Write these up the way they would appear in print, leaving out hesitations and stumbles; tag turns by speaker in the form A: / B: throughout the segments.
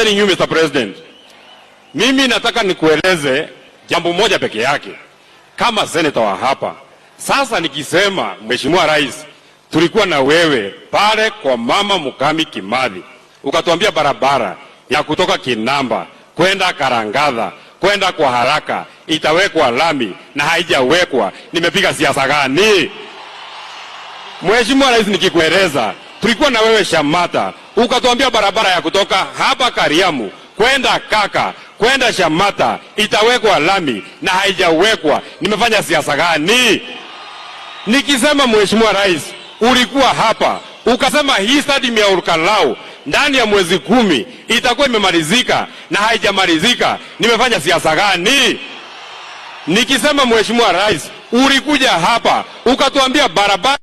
A: telling you Mr. President, mimi nataka nikueleze jambo moja peke yake kama senator wa hapa. Sasa nikisema Mheshimiwa Rais, tulikuwa na wewe pale kwa Mama Mukami Kimathi, ukatuambia barabara ya kutoka Kinamba kwenda Karangadha kwenda kwa haraka itawekwa lami na haijawekwa. Nimepiga siasa gani? Mheshimiwa Rais, nikikueleza tulikuwa na wewe Shamata, ukatuambia barabara ya kutoka hapa Kariamu kwenda Kaka kwenda Shamata itawekwa lami na haijawekwa. Nimefanya siasa gani? Nikisema Mheshimiwa Rais, ulikuwa hapa ukasema hii stadium ya Olkalau ndani ya mwezi 10 itakuwa imemalizika na haijamalizika. Nimefanya siasa gani? Nikisema Mheshimiwa Rais, ulikuja hapa ukatuambia barabara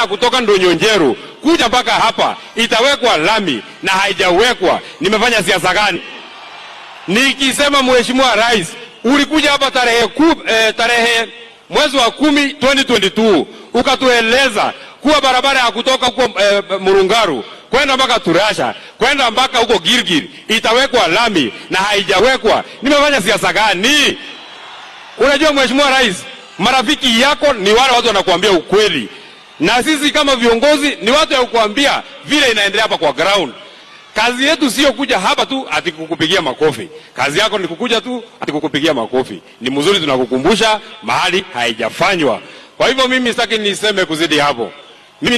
A: ya kutoka Ndonyonjeru kuja mpaka hapa itawekwa lami na haijawekwa. Nimefanya siasa gani? Nikisema Mheshimiwa Rais, ulikuja hapa tarehe mwezi wa 10 2022 ukatueleza kuwa barabara ya kutoka huko Murungaru kwenda mpaka Turasha kwenda mpaka huko Girgir itawekwa lami na haijawekwa. Nimefanya siasa gani? Unajua Mheshimiwa Rais, marafiki yako ni wale watu wanakuambia ukweli, na sisi kama viongozi ni watu ya kukuambia vile inaendelea hapa kwa ground. Kazi yetu sio kuja hapa tu ati kukupigia makofi. Kazi yako ni kukuja tu ati kukupigia makofi. Ni mzuri tunakukumbusha mahali haijafanywa. Kwa hivyo mimi sitaki niseme kuzidi hapo. Mimi